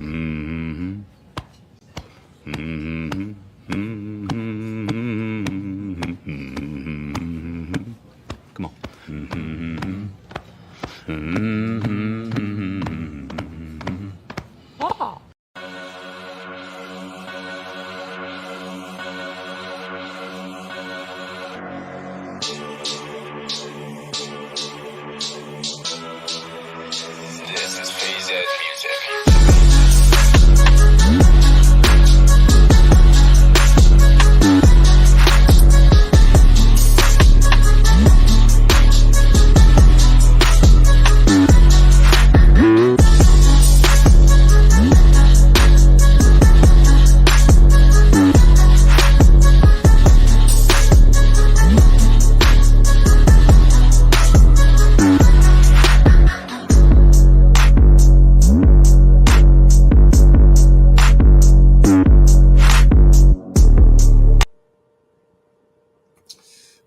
Mm-hmm. Mm-hmm. Mm-hmm. Come on. Mm-hmm. Mm-hmm. This is PZ Music.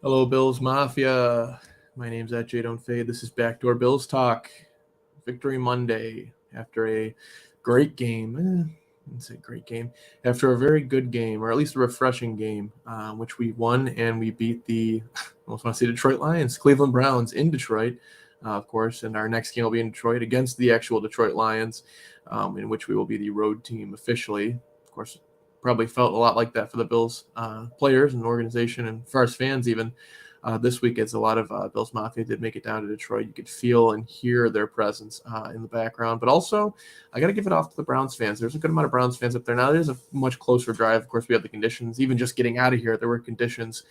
Hello, Bills Mafia. My name's at J Don't Fade. This is Backdoor Bills Talk. Victory Monday after a great game. I wouldn't say great game. After a very good game, or at least a refreshing game, which we won and we beat the, I almost want to say Detroit Lions, Cleveland Browns in Detroit, of course. And our next game will be in Detroit against the actual Detroit Lions, in which we will be the road team officially. Of course, probably felt a lot like that for the Bills players and organization, and for us fans even. This week, as a lot of Bills Mafia did make it down to Detroit, you could feel and hear their presence in the background. But also, I got to give it off to the Browns fans. There's a good amount of Browns fans up there. Now, there's a much closer drive. Of course, we had the conditions. Even just getting out of here, there were conditions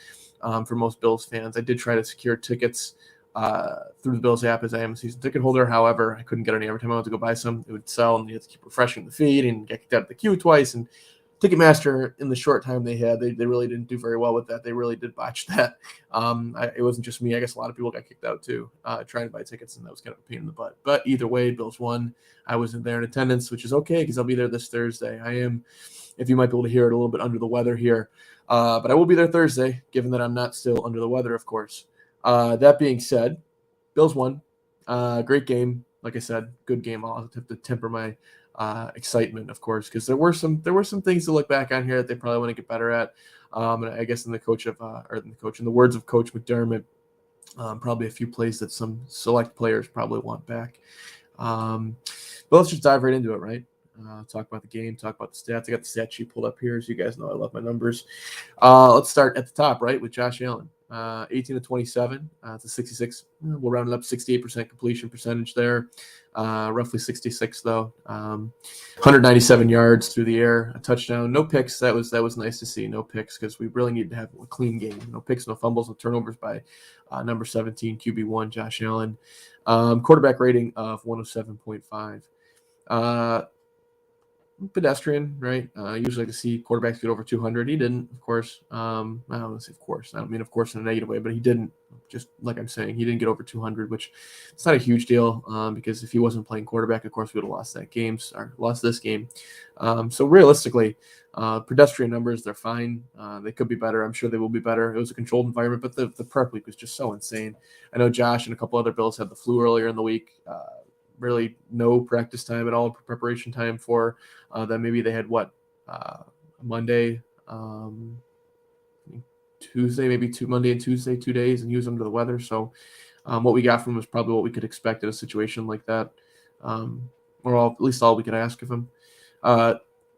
for most Bills fans. I did try to secure tickets through the Bills app as I am a season ticket holder. However, I couldn't get any. Every time I went to go buy some, it would sell, and you had to keep refreshing the feed and get kicked out of the queue twice. And Ticketmaster, in the short time they had, they really didn't do very well with that. They really did botch that. It wasn't just me. I guess a lot of people got kicked out too, trying to buy tickets, and that was kind of a pain in the butt. But either way, Bills won. I wasn't there in attendance, which is okay because I'll be there this Thursday. I am, if you might be able to hear it, a little bit under the weather here. But I will be there Thursday, given that I'm not still under the weather, of course. That being said, Bills won. Great game. Like I said, good game. I'll have to temper my excitement, of course, because there were some things to look back on here that they probably want to get better at. And I guess in the words of Coach McDermott, probably a few plays that some select players probably want back. But let's just dive right into it, right? Talk about the game, talk about the stats. I got the stat sheet pulled up here, as you guys know I love my numbers. Let's start at the top, right, with Josh Allen. 18 to 27. It's a 66. We'll round it up 68% completion percentage there. Roughly 66 though. 197 yards through the air, a touchdown, no picks. That was nice to see. No picks because we really need to have a clean game. No picks, no fumbles, no turnovers by number 17 QB1 Josh Allen. Quarterback rating of 107.5. Pedestrian, right? Usually like to see quarterbacks get over 200. He didn't, of course. I don't want to say of course. I don't mean of course in a negative way, but he didn't. Just like I'm saying, he didn't get over 200, which it's not a huge deal because if he wasn't playing quarterback, of course, we would have lost that game or lost this game. So realistically, pedestrian numbers, they're fine. They could be better. I'm sure they will be better. It was a controlled environment, but the prep week was just so insane. I know Josh and a couple other Bills had the flu earlier in the week. Really no practice time at all, preparation time for them. Maybe they had Monday, Tuesday, maybe Monday and Tuesday, 2 days, and he was under the weather. So what we got from him was probably what we could expect in a situation like that, or at least all we could ask of him.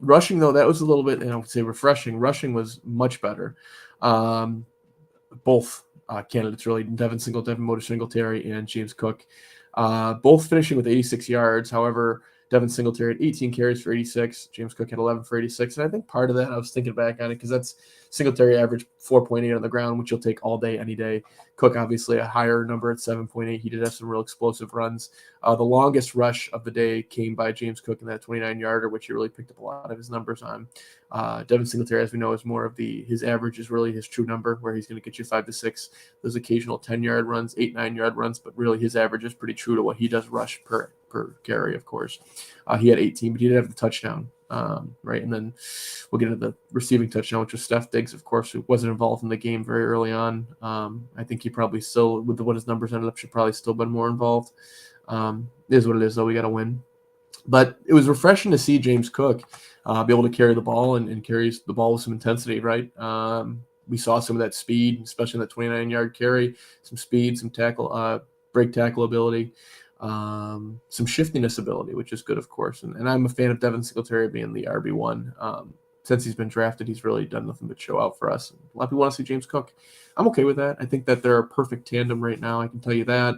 Rushing, though, that was a little bit, and I would say refreshing. Rushing was much better. Both candidates, really, Devin Singletary, and James Cook. Both finishing with 86 yards. However, Devin Singletary had 18 carries for 86. James Cook had 11 for 86. And I think part of that, I was thinking back on it, because that's Singletary averaged 4.8 on the ground, which you'll take all day, any day. Cook, obviously, a higher number at 7.8. He did have some real explosive runs. The longest rush of the day came by James Cook in that 29-yarder, which he really picked up a lot of his numbers on. Devin Singletary, as we know, is more of his average is really his true number, where he's going to get you 5 to 6. Those occasional 10-yard runs, 8, 9-yard runs, but really his average is pretty true to what he does rush per carry, of course. He had 18, but he did have the touchdown, right? And then we'll get into the receiving touchdown, which was Steph Diggs, of course, who wasn't involved in the game very early on. I think he probably still, with what his numbers ended up, should probably still been more involved. It is what it is, though. We got to win. But it was refreshing to see James Cook be able to carry the ball and carries the ball with some intensity, right? We saw some of that speed, especially in that 29-yard carry, some speed, some tackle, break tackle ability, some shiftiness ability, which is good, of course. And I'm a fan of Devin Singletary being the RB1. Since he's been drafted, he's really done nothing but show out for us. A lot of people want to see James Cook. I'm okay with that. I think that they're a perfect tandem right now. I can tell you that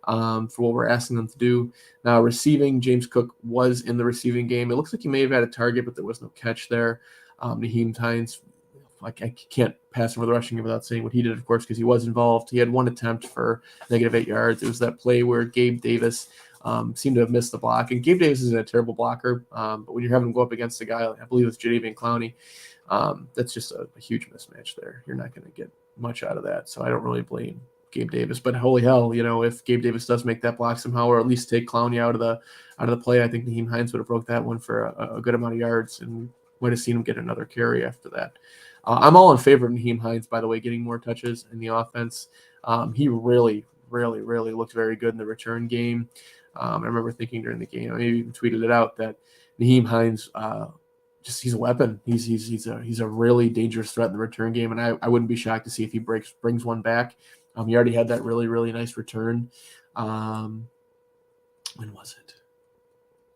for what we're asking them to do. Now, receiving, James Cook was in the receiving game. It looks like he may have had a target, but there was no catch there. Naheem Hines, I can't pass him for the rushing game without saying what he did, of course, because he was involved. He had one attempt for -8 yards. It was that play where Gabe Davis seemed to have missed the block. And Gabe Davis isn't a terrible blocker, but when you're having to go up against a guy, I believe it's Jadeveon Clowney, that's just a huge mismatch there. You're not going to get much out of that. So I don't really blame Gabe Davis. But holy hell, if Gabe Davis does make that block somehow, or at least take Clowney out of the play, I think Naheem Hines would have broke that one for a good amount of yards, and we might have seen him get another carry after that. I'm all in favor of Naheem Hines, by the way, getting more touches in the offense. He really, really, really looked very good in the return game. I remember thinking during the game, I maybe even tweeted it out, that Naheem Hines, he's a weapon. He's a really dangerous threat in the return game, and I wouldn't be shocked to see if he brings one back. He already had that really, really nice return. When was it?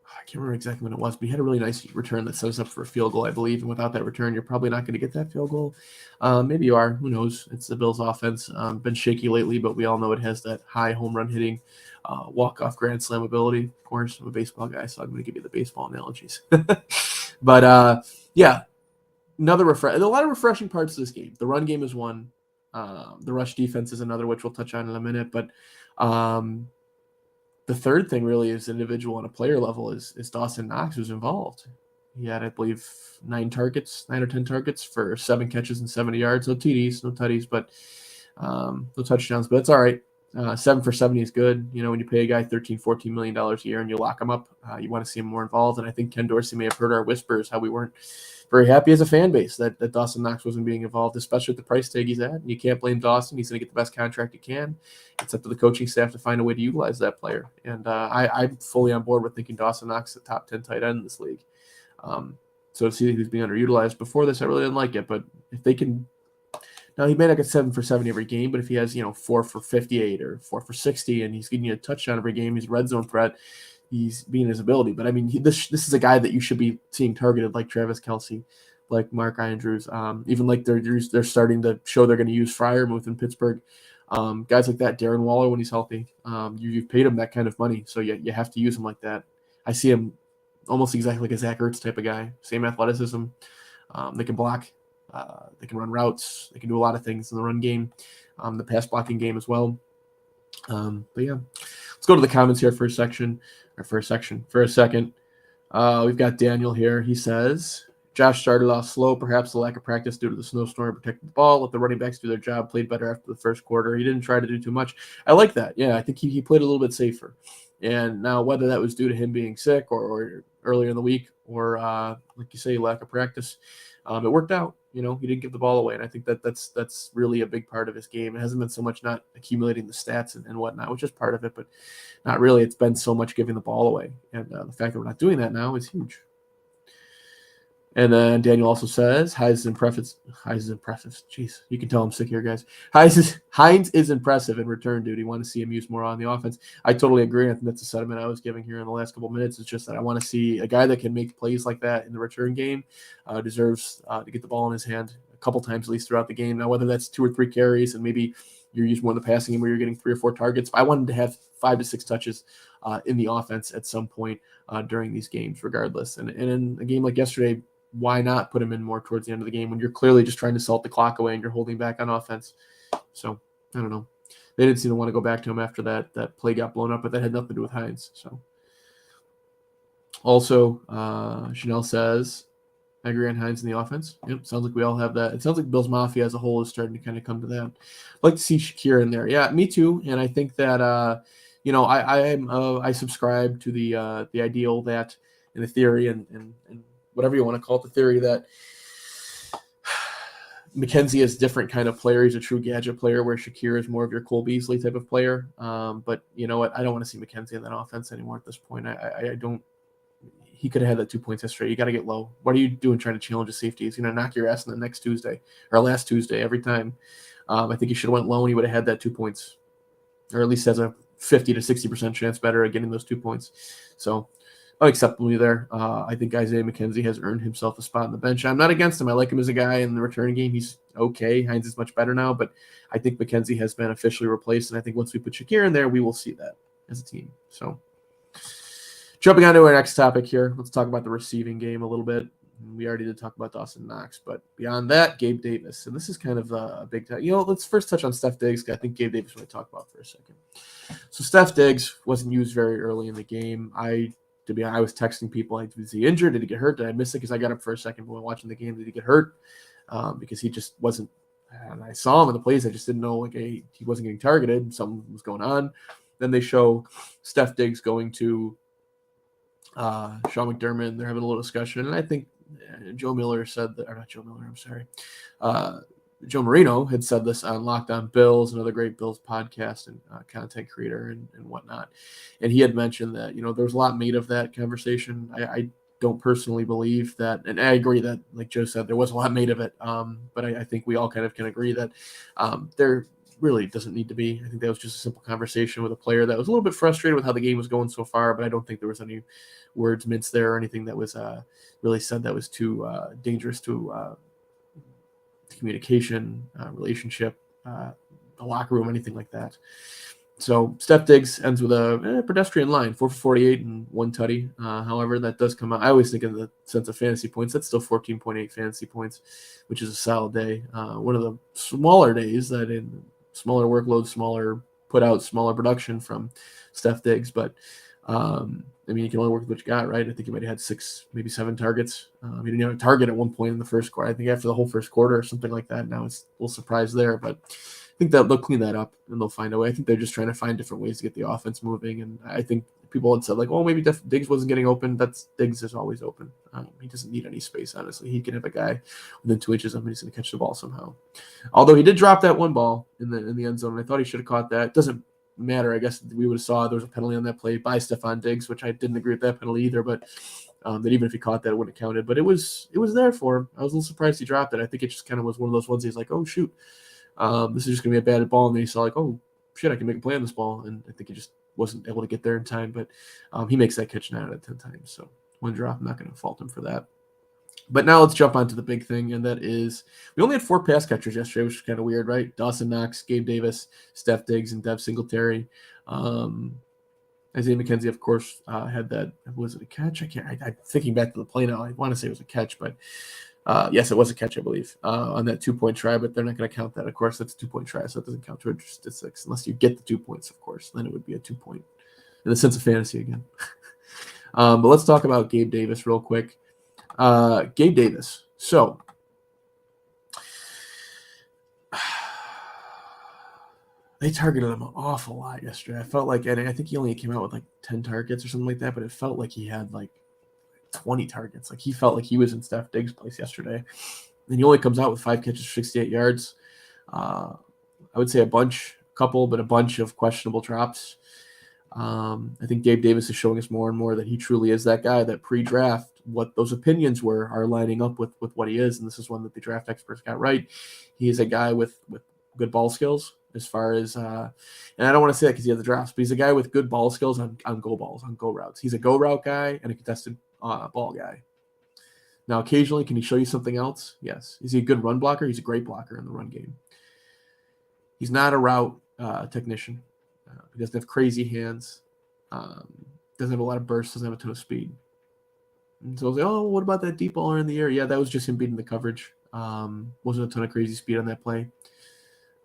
I can't remember exactly when it was, but he had a really nice return that set us up for a field goal, I believe. And without that return, you're probably not going to get that field goal. Maybe you are. Who knows? It's the Bills' offense. Been shaky lately, but we all know it has that high home run hitting, walk-off grand slam ability. Of course, I'm a baseball guy, so I'm going to give you the baseball analogies. But, yeah, a lot of refreshing parts of this game. The run game is one. The rush defense is another, which we'll touch on in a minute. But the third thing really is individual on a player level is Dawson Knox, who's involved. He had, I believe, 9 or 10 targets for 7 catches and 70 yards. No TDs, no tutties, but no touchdowns. But it's all right. 7 for 70 is good. When you pay a guy $13-14 million a year and you lock him up, you want to see him more involved. And I think Ken Dorsey may have heard our whispers how we weren't very happy as a fan base that Dawson Knox wasn't being involved, especially at the price tag he's at. And you can't blame Dawson. He's going to get the best contract he can. It's up to the coaching staff to find a way to utilize that player. And I'm fully on board with thinking Dawson Knox is a top 10 tight end in this league. So to see that he's being underutilized before this, I really didn't like it. But if they can, now he may not get 7 for 70 every game, but if he has 4 for 58 or 4 for 60, and he's getting you a touchdown every game, he's a red zone threat. He's being his ability. But I mean, this is a guy that you should be seeing targeted, like Travis Kelce, like Mark Andrews, even like they're starting to show they're going to use Freiermuth in Pittsburgh. Guys like that, Darren Waller when he's healthy. You've paid him that kind of money, so you have to use him like that. I see him almost exactly like a Zach Ertz type of guy. Same athleticism. They can block. They can run routes. They can do a lot of things in the run game, the pass blocking game as well. But yeah, let's go to the comments here for a second. We've got Daniel here. He says, Josh started off slow, perhaps the lack of practice due to the snowstorm protected the ball. Let the running backs do their job, played better after the first quarter. He didn't try to do too much. I like that. Yeah, I think he played a little bit safer. And now whether that was due to him being sick or earlier in the week or, like you say, lack of practice, it worked out. He didn't give the ball away. And I think that's really a big part of his game. It hasn't been so much not accumulating the stats and whatnot, which is part of it, but not really. It's been so much giving the ball away. And the fact that we're not doing that now is huge. And then Daniel also says, Hines is impressive. Jeez, you can tell I'm sick here, guys. Hines is impressive in return, dude. You want to see him used more on the offense. I totally agree. I think that's the sentiment I was giving here in the last couple of minutes. It's just that I want to see a guy that can make plays like that in the return game, deserves to get the ball in his hand a couple times at least throughout the game. Now, whether that's 2 or 3 carries and maybe you're used more in the passing game where you're getting 3 or 4 targets, I wanted to have 5 to 6 touches in the offense at some point during these games, regardless. And in a game like yesterday, why not put him in more towards the end of the game when you're clearly just trying to salt the clock away and you're holding back on offense? So I don't know. They didn't seem to want to go back to him after that play got blown up, but that had nothing to do with Hines. So also, Chanel says, I agree on Hines in the offense. Yep, sounds like we all have that. It sounds like Bills Mafia as a whole is starting to kind of come to that. I'd like to see Shakir in there. Yeah, me too. And I think that I subscribe to the ideal that in the theory and whatever you want to call it, the theory that McKenzie is a different kind of player. He's a true gadget player, where Shakir is more of your Cole Beasley type of player. But you know what? I don't want to see McKenzie in that offense anymore at this point. I don't he could have had that 2 points yesterday. You got to get low. What are you doing trying to challenge a safety? He's going to knock your ass on the next Tuesday or last Tuesday every time. I think he should have went low and he would have had that 2 points, or at least has a 50 to 60% chance better at getting those 2 points. So unacceptably there. I think Isaiah McKenzie has earned himself a spot on the bench. I'm not against him. I like him as a guy in the returning game. He's okay. Hines is much better now, but I think McKenzie has been officially replaced, and I think once we put Shakir in there, we will see that as a team. So jumping on to our next topic here, let's talk about the receiving game a little bit. We already did talk about Dawson Knox, but beyond that, Gabe Davis. And this is kind of a big time. Let's first touch on Steph Diggs. I think Gabe Davis want to talk about for a second. So Steph Diggs wasn't used very early in the game. I was texting people, like, was he injured? Did he get hurt? Did I miss it? Because I got up for a second while watching the game. Did he get hurt? Because he just wasn't. And I saw him in the plays. I just didn't know, like, he wasn't getting targeted. Something was going on. Then they show Steph Diggs going to Sean McDermott, and they're having a little discussion. And I think Joe Miller said that, or not Joe Miller, I'm sorry. Joe Marino had said this on Locked On Bills, another great Bills podcast and content creator and whatnot. And he had mentioned that, there was a lot made of that conversation. I don't personally believe that, and I agree that, like Joe said, there was a lot made of it. But I think we all kind of can agree that there really doesn't need to be. I think that was just a simple conversation with a player that was a little bit frustrated with how the game was going so far, but I don't think there was any words minced there or anything that was really said that was too dangerous to communication, relationship, the locker room, anything like that. So Steph Diggs ends with a pedestrian line, 4 for 48 and 1 tutty. However, that does come out. I always think in the sense of fantasy points, that's still 14.8 fantasy points, which is a solid day. One of the smaller days that in smaller workload, smaller put out, smaller production from Steph Diggs. But, you can only work with what you got, right? I think he might have had 6, maybe 7 targets. He didn't have a target at one point in the first quarter. I think after the whole first quarter or something like that. Now it's a little surprise there, but I think that they'll clean that up and they'll find a way. I think they're just trying to find different ways to get the offense moving. And I think people had said, like, maybe Diggs wasn't getting open. Diggs is always open. He doesn't need any space, honestly. He can have a guy within 2 inches of him. He's going to catch the ball somehow. Although he did drop that one ball in the end zone. And I thought he should have caught that. It doesn't matter. I guess we would have saw there was a penalty on that play by Stephon Diggs, which I didn't agree with that penalty either. But that even if he caught that, it wouldn't have counted. But it was there for him. I was a little surprised he dropped it. I think it just kind of was one of those ones he's like, oh, shoot. This is just going to be a bad ball. And then he saw, like, oh, shit, I can make a play on this ball. And I think he just wasn't able to get there in time. But he makes that catch 9 out of 10 times. So one drop, I'm not going to fault him for that. But now let's jump on to the big thing, and that is we only had 4 pass catchers yesterday, which is kind of weird, right? Dawson Knox, Gabe Davis, Steph Diggs, and Dev Singletary. Isaiah McKenzie, of course, had that. Was it a catch? I'm thinking back to the play now. I want to say it was a catch, but yes, it was a catch, I believe, on that 2-point try, but they're not going to count that. Of course, that's a 2-point try, so it doesn't count to statistics unless you get the 2 points, of course. Then it would be a 2-point in the sense of fantasy again. But let's talk about Gabe Davis real quick. Gabe Davis. So they targeted him an awful lot yesterday. I felt like, and I think he only came out with like 10 targets or something like that, but it felt like he had like 20 targets. Like he felt like he was in Steph Diggs' place yesterday. And he only comes out with 5 catches for 68 yards. I would say a bunch of questionable drops. I think Gabe Davis is showing us more and more that he truly is that guy that pre-draft, what those opinions were are lining up with what he is. And this is one that the draft experts got right. He is a guy with good ball skills as far as, and I don't want to say that because he has the drafts, but he's a guy with good ball skills on go balls, on go routes. He's a go route guy and a contested ball guy. Now, occasionally, can he show you something else? Yes. Is he a good run blocker? He's a great blocker in the run game. He's not a route technician. He doesn't have crazy hands. Doesn't have a lot of bursts. Doesn't have a ton of speed. And so I was like, oh, what about that deep ball in the air? Yeah, that was just him beating the coverage. Wasn't a ton of crazy speed on that play.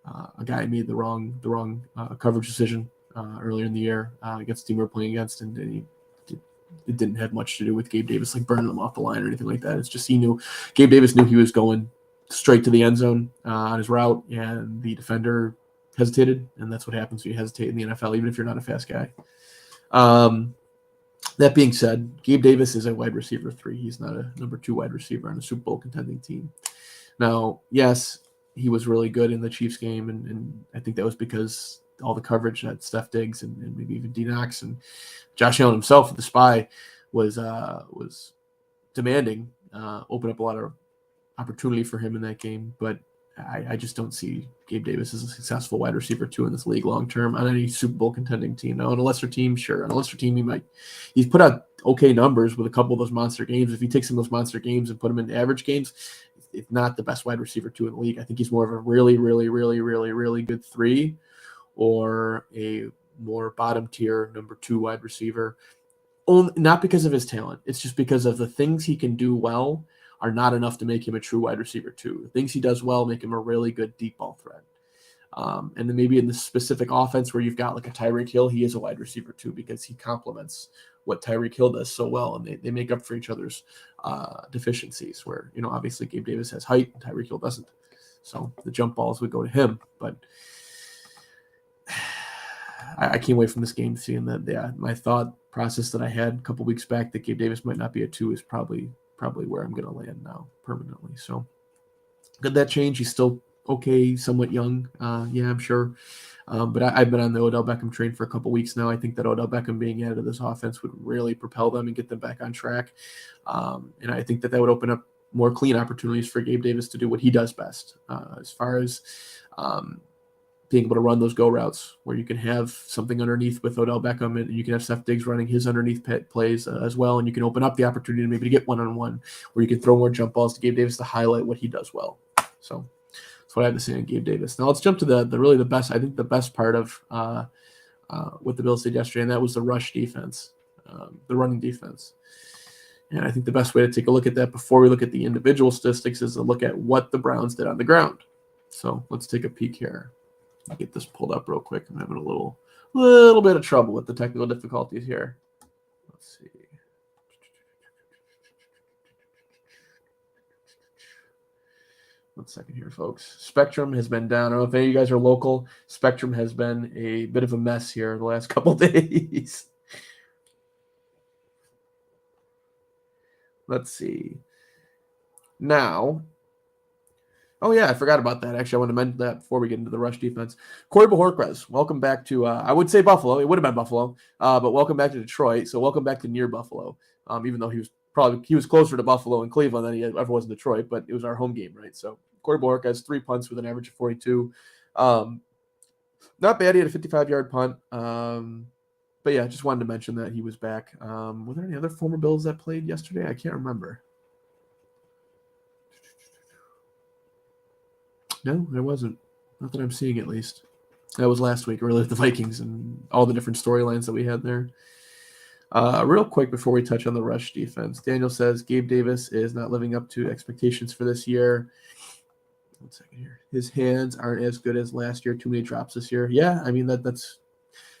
A guy made the wrong coverage decision earlier in the year against the team we were playing against, and it didn't have much to do with Gabe Davis like burning them off the line or anything like that. It's just Gabe Davis knew he was going straight to the end zone on his route, and the defender hesitated, and that's what happens when you hesitate in the NFL, even if you're not a fast guy. That being said, Gabe Davis is a wide receiver 3. He's not a number 2 wide receiver on a Super Bowl contending team. Now, yes, he was really good in the Chiefs game, and I think that was because all the coverage that Steph Diggs and maybe even D Knox and Josh Allen himself with the spy was demanding, opened up a lot of opportunity for him in that game. But I just don't see Gabe Davis as a successful wide receiver 2 in this league long term on any Super Bowl contending team. Now, on a lesser team, sure. On a lesser team, he's put out okay numbers with a couple of those monster games. If you take some of those monster games and put them into average games, it's not the best wide receiver 2 in the league. I think he's more of a really, really, really, really, really good 3 or a more bottom tier number 2 wide receiver. Not because of his talent. It's just because of the things he can do well are not enough to make him a true wide receiver 2. The things he does well make him a really good deep ball threat. And then maybe in the specific offense where you've got like a Tyreek Hill, he is a wide receiver 2 because he complements what Tyreek Hill does so well, and they make up for each other's deficiencies where, obviously Gabe Davis has height and Tyreek Hill doesn't. So the jump balls would go to him. But I came away from this game seeing that, my thought process that I had a couple weeks back that Gabe Davis might not be a 2 is probably where I'm going to land now permanently. So could that change? He's still okay, somewhat young. Yeah, I'm sure. But I've been on the Odell Beckham train for a couple weeks now. I think that Odell Beckham being added to this offense would really propel them and get them back on track. And I think that would open up more clean opportunities for Gabe Davis to do what he does best, as far as being able to run those go routes where you can have something underneath with Odell Beckham and you can have Steph Diggs running his underneath plays as well. And you can open up the opportunity maybe to get one-on-one where you can throw more jump balls to Gabe Davis to highlight what he does well. So that's what I have to say on Gabe Davis. Now let's jump to the best, I think the best part of what the Bills did yesterday, and that was the rush defense, the running defense. And I think the best way to take a look at that before we look at the individual statistics is to look at what the Browns did on the ground. So let's take a peek here. I'll get this pulled up real quick. I'm having a little bit of trouble with the technical difficulties here. Let's see. One second here, folks. Spectrum has been down. I don't know if any of you guys are local. Spectrum has been a bit of a mess here the last couple days. Let's see. Now, oh, yeah, I forgot about that. Actually, I want to mention that before we get into the rush defense. Corey Bojorquez, welcome back to, I would say Buffalo. It would have been Buffalo, but welcome back to Detroit. So welcome back to near Buffalo, even though he was closer to Buffalo and Cleveland than he ever was in Detroit, but it was our home game, right? So Corey Bojorquez, 3 punts with an average of 42. Not bad. He had a 55-yard punt. But, yeah, just wanted to mention that he was back. Were there any other former Bills that played yesterday? I can't remember. No, there wasn't. Not that I'm seeing, at least. That was last week, earlier with the Vikings and all the different storylines that we had there. Real quick before we touch on the rush defense, Daniel says Gabe Davis is not living up to expectations for this year. 1 second here. His hands aren't as good as last year. Too many drops this year. Yeah, I mean, that's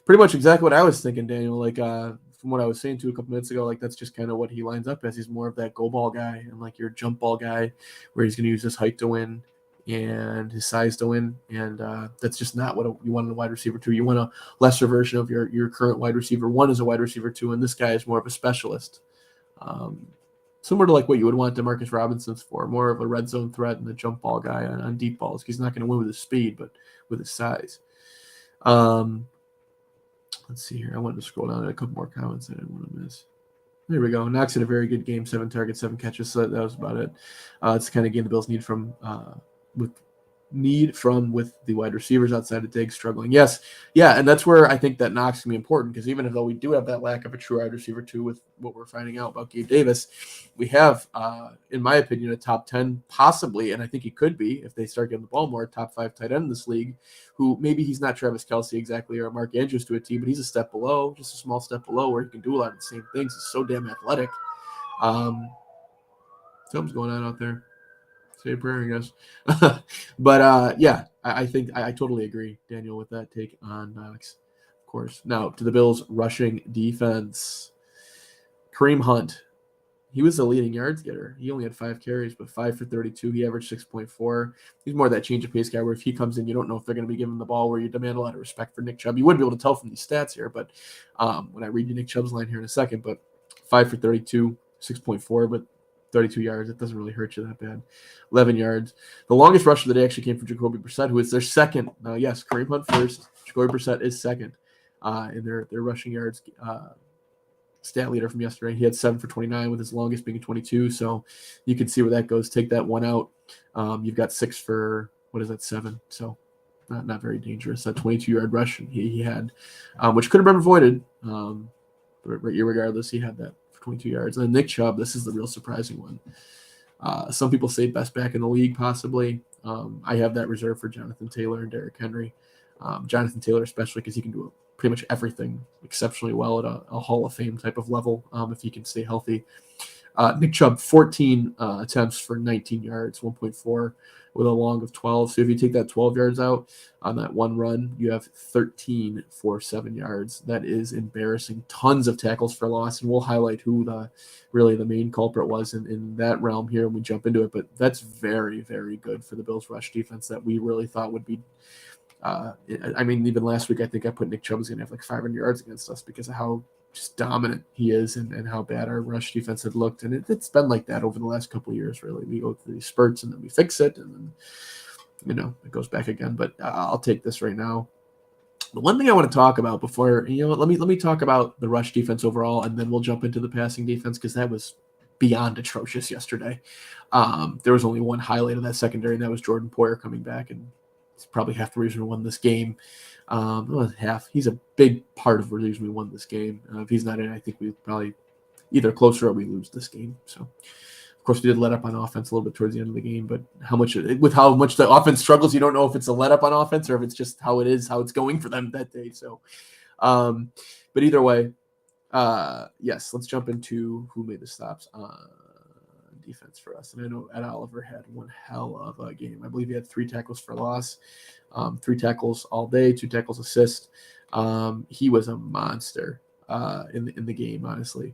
pretty much exactly what I was thinking, Daniel. Like, from what I was saying to a couple minutes ago, like that's just kind of what he lines up as. He's more of that go ball guy and like your jump ball guy where he's going to use his height to win and his size to win, and that's just not what you want in a wide receiver 2. You want a lesser version of your current wide receiver 1 as a wide receiver 2, and this guy is more of a specialist, similar to like what you would want DeMarcus Robinson's for, more of a red zone threat and a jump ball guy on deep balls. He's not going to win with his speed, but with his size. Let's see here. I wanted to scroll down to a couple more comments I didn't want to miss. There we go. Knox had a very good game, 7 targets, 7 catches. So that was about it. It's the kind of game the Bills need from with the wide receivers outside of Diggs struggling. Yes. Yeah. And that's where I think that Knox can be important, because even though we do have that lack of a true wide receiver 2 with what we're finding out about Gabe Davis, we have, in my opinion, a top 10 possibly. And I think he could be, if they start getting the ball more, top 5 tight end in this league, who maybe he's not Travis Kelce exactly or Mark Andrews to a T, but he's a step below, just a small step below, where he can do a lot of the same things. He's so damn athletic. Something's going on out there. Say a prayer, I guess. But yeah, I think I totally agree, Daniel, with that take on Knox, of course. Now to the Bills' rushing defense. Kareem Hunt, he was the leading yards getter. He only had 5 carries, but 5 for 32. He averaged 6.4. He's more that change of pace guy where if he comes in, you don't know if they're going to be giving him the ball, where you demand a lot of respect for Nick Chubb. You wouldn't be able to tell from these stats here, but when I read you Nick Chubb's line here in a second, but 5 for 32, 6.4, but 32 yards. It doesn't really hurt you that bad. 11 yards. The longest rush of the day actually came from Jacoby Brissett, who is their second. Yes, Kareem Hunt first. Jacoby Brissett is second in their rushing yards stat leader from yesterday. He had 7 for 29 with his longest being 22. So you can see where that goes. Take that one out. You've got 6 for, 7. So not very dangerous. That 22-yard rush he had, which could have been avoided. But regardless, he had that for 22 yards. And then Nick Chubb, this is the real surprising one. Some people say best back in the league, possibly. I have that reserved for Jonathan Taylor and Derrick Henry. Jonathan Taylor, especially because he can do pretty much everything exceptionally well at a Hall of Fame type of level if he can stay healthy. Nick Chubb, 14 attempts for 19 yards, 1.4 with a long of 12. So if you take that 12 yards out on that one run, you have 13 for 7 yards. That is embarrassing. Tons of tackles for loss, and we'll highlight who the main culprit was in that realm here when we jump into it. But that's very, very good for the Bills' rush defense that we really thought would be even last week, I think I put Nick Chubb was going to have like 500 yards against us because of how just dominant he is and how bad our rush defense had looked. And it's been like that over the last couple of years, really. We go through these spurts and then we fix it and then, it goes back again. But I'll take this right now. The one thing I want to talk about before, let me talk about the rush defense overall, and then we'll jump into the passing defense because that was beyond atrocious yesterday. There was only one highlight of that secondary, and that was Jordan Poyer coming back, and it's probably half the reason we won this game. Half. He's a big part of the reason we won this game. If he's not in, I think we probably either closer or we lose this game. So, of course, we did let up on offense a little bit towards the end of the game, but how much the offense struggles, you don't know if it's a let up on offense or if it's just how it's going for them that day. So, but either way, yes, let's jump into who made the stops on defense for us. And I know Ed Oliver had one hell of a game. I believe he had 3 tackles for loss, 3 tackles all day, 2 tackles assist. He was a monster in the game, honestly.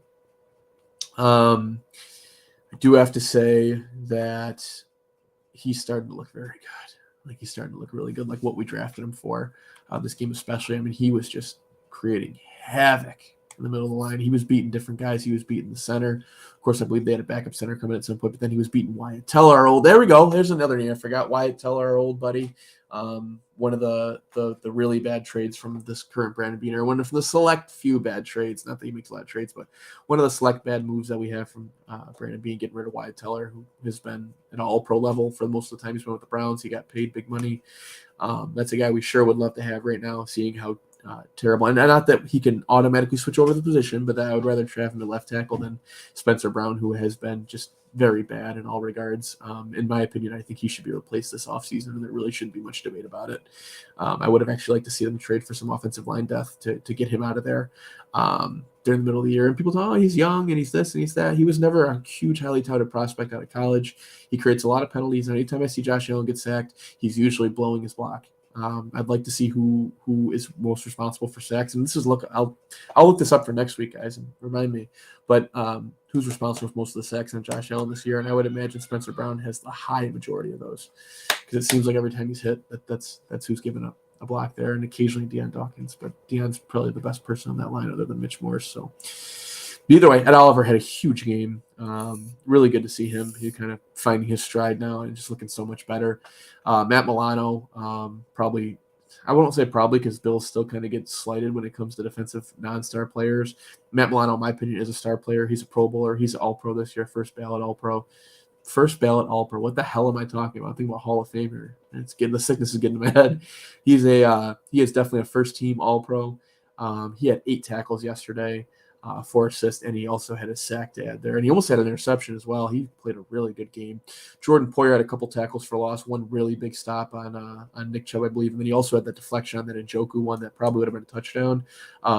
I do have to say that he's starting to look very good. Like he's starting to look really good, like what we drafted him for this game especially. I mean, he was just creating havoc in the middle of the line. He was beating different guys. He was beating the center. Of course, I believe they had a backup center coming at some point, but then he was beating Wyatt Teller, our old. There we go. There's another name I forgot. Wyatt Teller, our old buddy. One of the really bad trades from this current Brandon Bean, or one of the select few bad trades. Not that he makes a lot of trades, but one of the select bad moves that we have from Brandon Bean, getting rid of Wyatt Teller, who has been at an all-pro level for most of the time he's been with the Browns. He got paid big money. That's a guy we sure would love to have right now, seeing how terrible. And not that he can automatically switch over the position, but that I would rather have him at left tackle than Spencer Brown, who has been just very bad in all regards. In my opinion, I think he should be replaced this offseason, and there really shouldn't be much debate about it. I would have actually liked to see them trade for some offensive line depth to get him out of there during the middle of the year. And people thought, he's young and he's this and he's that. He was never a huge, highly touted prospect out of college. He creates a lot of penalties, and anytime I see Josh Allen get sacked, he's usually blowing his block. I'd like to see who is most responsible for sacks. And this is I'll look this up for next week, guys, and remind me. But who's responsible for most of the sacks on Josh Allen this year? And I would imagine Spencer Brown has the high majority of those, because it seems like every time he's hit, that's who's given up a block there, and occasionally Deion Dawkins. But Deion's probably the best person on that line other than Mitch Morse. So either way, Ed Oliver had a huge game. Really good to see him. He's kind of finding his stride now and just looking so much better. Matt Milano, probably, I won't say probably because Bill still kind of gets slighted when it comes to defensive non-star players. Matt Milano, in my opinion, is a star player. He's a Pro Bowler. He's an All-Pro this year, first ballot All-Pro. First ballot All-Pro. What the hell am I talking about? I'm thinking about Hall of Famer. The sickness is getting to my head. He is definitely a first-team All-Pro. He had 8 tackles yesterday. 4 assists, and he also had a sack to add there. And he almost had an interception as well. He played a really good game. Jordan Poyer had a couple tackles for loss, one really big stop on Nick Chubb, I believe. And then he also had that deflection on that Njoku one that probably would have been a touchdown.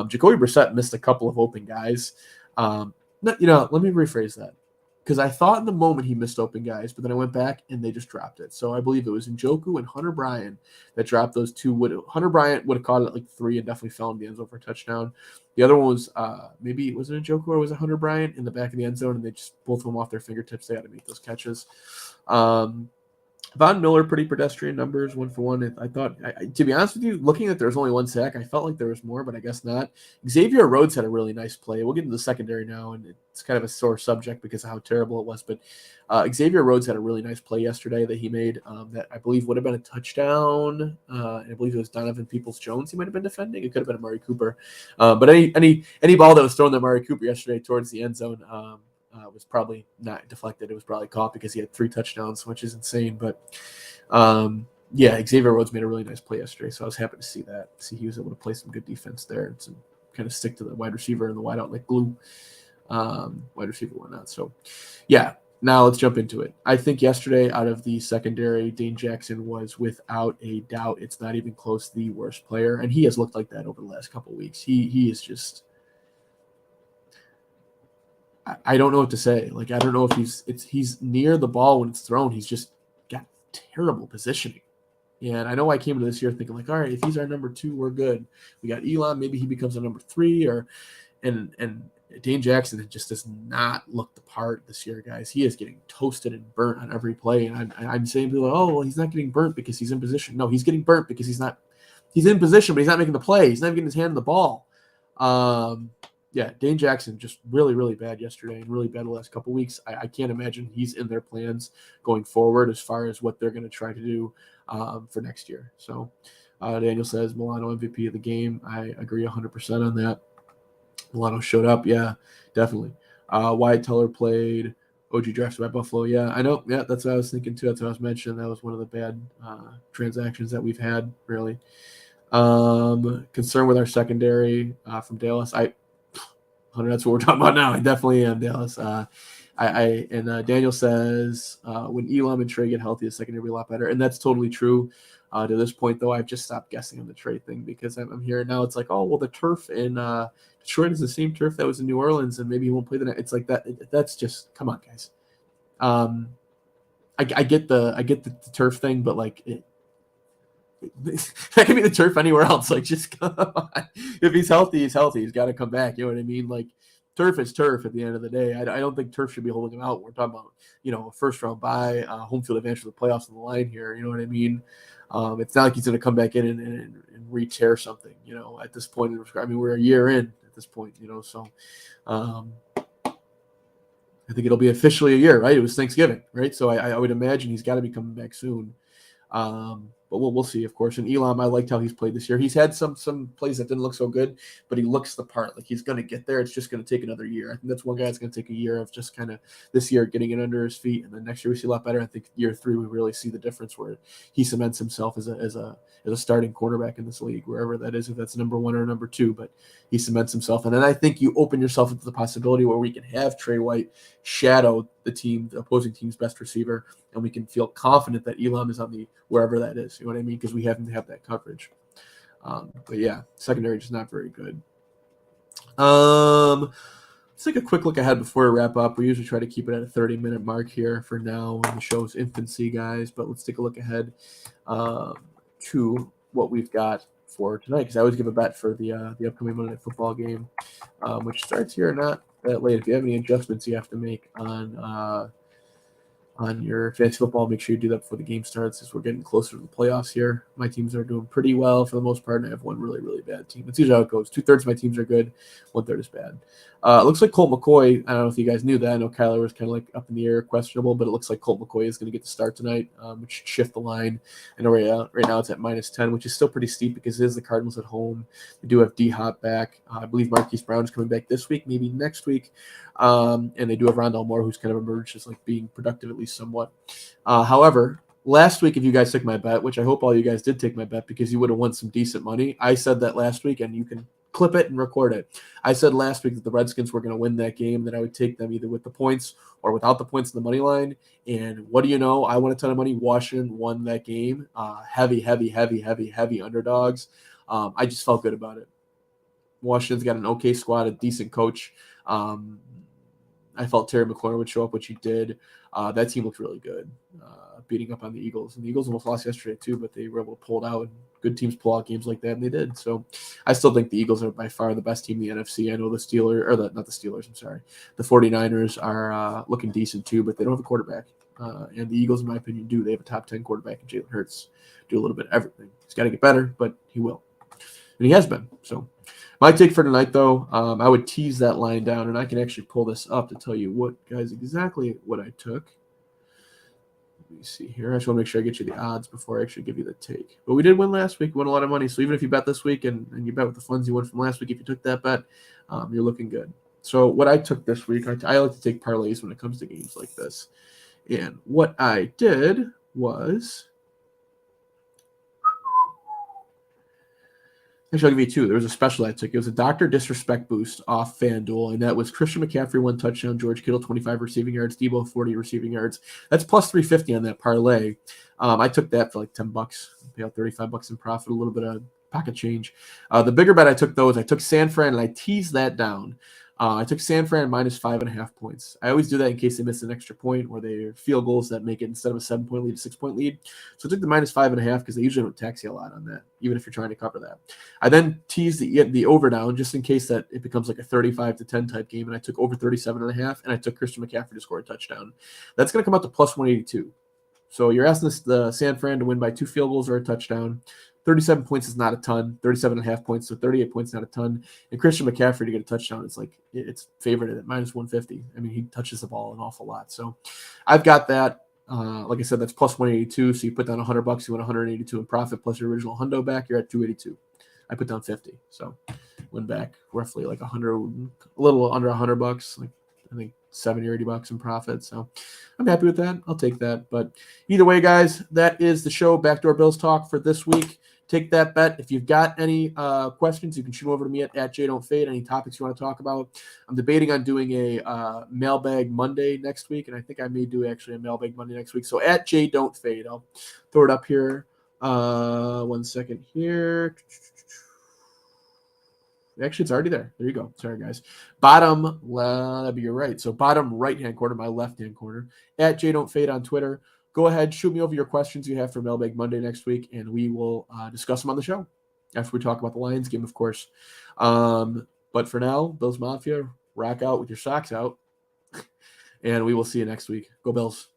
Jacoby Brissett missed a couple of open guys. Let me rephrase that, because I thought in the moment he missed open guys, but then I went back and they just dropped it. So I believe it was Njoku and Hunter Bryant that dropped those 2. Hunter Bryant would have caught it at like 3 and definitely fell in the end zone for a touchdown. The other one was maybe was it Njoku or was it Hunter Bryant in the back of the end zone, and they just both of them off their fingertips. They had to make those catches. Von Miller, pretty pedestrian numbers, 1-for-1. I thought, to be honest with you, looking at there's only one sack, I felt like there was more, but I guess not. Xavier Rhodes had a really nice play. We'll get into the secondary now, and it's kind of a sore subject because of how terrible it was. But Xavier Rhodes had a really nice play yesterday that he made that I believe would have been a touchdown. And I believe it was Donovan Peoples-Jones he might have been defending. It could have been Amari Cooper. But any ball that was thrown to Amari Cooper yesterday towards the end zone was probably not deflected. It was probably caught because he had 3 touchdowns, which is insane. But yeah, Xavier Rhodes made a really nice play yesterday, so I was happy to see that. See he was able to play some good defense there and some kind of stick to the wide receiver and the wide out like glue. Wide receiver, whatnot. So yeah, now let's jump into it. I think yesterday out of the secondary, Dane Jackson was without a doubt, it's not even close, the worst player, and he has looked like that over the last couple of weeks. He is just, I don't know what to say. Like, I don't know if he's near the ball when it's thrown. He's just got terrible positioning. And I know I came into this year thinking like, all right, if he's our number 2, we're good. We got Elon, maybe he becomes a number 3, and Dane Jackson just does not look the part this year, guys. He is getting toasted and burnt on every play. And I'm saying people, oh, well, he's not getting burnt because he's in position. No, he's getting burnt because he's in position, but he's not making the play. He's not getting his hand on the ball. Yeah, Dane Jackson just really, really bad yesterday and really bad the last couple of weeks. I can't imagine he's in their plans going forward as far as what they're going to try to do for next year. So Daniel says Milano MVP of the game. I agree 100% on that. Milano showed up. Yeah, definitely. Wyatt Teller played. OG drafted by Buffalo. Yeah, I know. Yeah, that's what I was thinking too. That's what I was mentioning. That was one of the bad transactions that we've had, really. Concern with our secondary from Dallas. Hunter, that's what we're talking about now. I definitely am, Dallas. Daniel says when Elam and Trey get healthy, the secondary will be a lot better, and that's totally true. To this point, though, I've just stopped guessing on the Trey thing because I'm hearing now it's like, oh, well, the turf in Detroit is the same turf that was in New Orleans, and maybe he won't play the night. It's like that. That's just come on, guys. I get the turf thing, but like that could be the turf anywhere else. Like, just come on. If he's healthy, he's healthy. He's got to come back. You know what I mean? Like, turf is turf at the end of the day. I don't think turf should be holding him out. We're talking about, a first round bye, home field advantage for the playoffs on the line here. You know what I mean? It's not like he's going to come back in and re-tear something, at this point. I mean, we're a year in at this point, so I think it'll be officially a year, right? It was Thanksgiving, right? So I would imagine he's got to be coming back soon. But we'll see, of course. And Elam, I liked how he's played this year. He's had some plays that didn't look so good, but he looks the part. Like, he's going to get there. It's just going to take another year. I think that's one guy that's going to take a year of just kind of this year getting it under his feet, and then next year we see a lot better. I think year 3 we really see the difference where he cements himself as a starting quarterback in this league, wherever that is, if that's number 1 or number 2. But he cements himself, and then I think you open yourself into the possibility where we can have Trey White shadow the opposing team's best receiver, and we can feel confident that Elam is on the wherever that is. You know what I mean? Because we haven't have that coverage. But yeah, secondary just not very good. Let's take a quick look ahead before we wrap up. We usually try to keep it at a 30-minute mark here for now in the show's infancy, guys. But let's take a look ahead to what we've got for tonight, because I always give a bet for the upcoming Monday Night Football game, which starts here not that late. If you have any adjustments you have to make on your fantasy football, make sure you do that before the game starts, as we're getting closer to the playoffs here. My teams are doing pretty well for the most part, and I have one really, really bad team. That's usually how it goes. 2/3 of my teams are good, 1/3 is bad. It looks like Colt McCoy, I don't know if you guys knew that. I know Kyler was kind of like up in the air, questionable, but it looks like Colt McCoy is going to get the start tonight, which should shift the line. I know right now it's at -10, which is still pretty steep because it is the Cardinals at home. They do have D-Hop back. I believe Marquise Brown's coming back this week, maybe next week. And they do have Rondell Moore, who's kind of emerged as like being productive at least somewhat. However, last week, if you guys took my bet, which I hope all you guys did take my bet because you would have won some decent money. I said that last week, and you can clip it and record it. I said last week that the Redskins were going to win that game, that I would take them either with the points or without the points in the money line. And what do you know? I won a ton of money. Washington won that game. Heavy underdogs. I just felt good about it. Washington's got an okay squad, a decent coach. I felt Terry McLaurin would show up, which he did. That team looked really good, beating up on the Eagles. And the Eagles almost lost yesterday too, but they were able to pull it out. And good teams pull out games like that, and they did. So I still think the Eagles are by far the best team in the NFC. I know the Steelers, not the Steelers, I'm sorry. The 49ers are looking decent too, but they don't have a quarterback. And the Eagles, in my opinion, do. They have a top 10 quarterback in Jalen Hurts. Do a little bit of everything. He's got to get better, but he will. And he has been. So my take for tonight, though, I would tease that line down, and I can actually pull this up to tell you what, guys, exactly what I took. Let me see here. I just want to make sure I get you the odds before I actually give you the take. But we did win last week. We won a lot of money. So even if you bet this week and you bet with the funds you won from last week, if you took that bet, you're looking good. So what I took this week, I like to take parlays when it comes to games like this. And what I did was, actually, I'll give you two. There was a special I took. It was a Dr. Disrespect boost off FanDuel, and that was Christian McCaffrey 1 touchdown, George Kittle 25 receiving yards, Debo 40 receiving yards. That's plus 350 on that parlay. I took that for like $10. Pay out $35 in profit, a little bit of pocket change. The bigger bet I took, though, is I took San Fran, and I teased that down. I took San Fran minus 5.5 points. I always do that in case they miss an extra point or they field goals that make it instead of a 7-point lead, a 6-point lead. So I took the minus 5.5 because they usually don't tax you a lot on that, even if you're trying to cover that. I then teased the over down just in case that it becomes like a 35-10 type game, and I took over 37.5, and I took Christian McCaffrey to score a touchdown. That's going to come out to plus 182. So you're asking the San Fran to win by 2 field goals or a touchdown. 37 points is not a ton. 37.5 points, so 38 points, not a ton. And Christian McCaffrey to get a touchdown, it's favored at minus 150. I mean, he touches the ball an awful lot. So I've got that. Like I said, that's plus 182. So you put down $100, you win 182 in profit plus your original hundo back. You're at 282. I put down 50, so win back roughly like 100, a little under $100. Like I think $70 or $80 in profit. So I'm happy with that. I'll take that. But either way, guys, that is the show. Backdoor Bills Talk for this week. Take that bet. If you've got any questions, you can shoot them over to me at JDon'tFade. Any topics you want to talk about. I'm debating on doing a Mailbag Monday next week, and I think I may do actually a Mailbag Monday next week. So at JDon'tFade, I'll throw it up here. 1 second here. Actually, it's already there. There you go. Sorry, guys. Bottom, that'd be your right. So bottom right-hand corner, my left-hand corner. At JDon'tFade on Twitter. Go ahead, shoot me over your questions you have for Mailbag Monday next week, and we will discuss them on the show after we talk about the Lions game, of course. But for now, Bills Mafia, rock out with your socks out, and we will see you next week. Go Bills.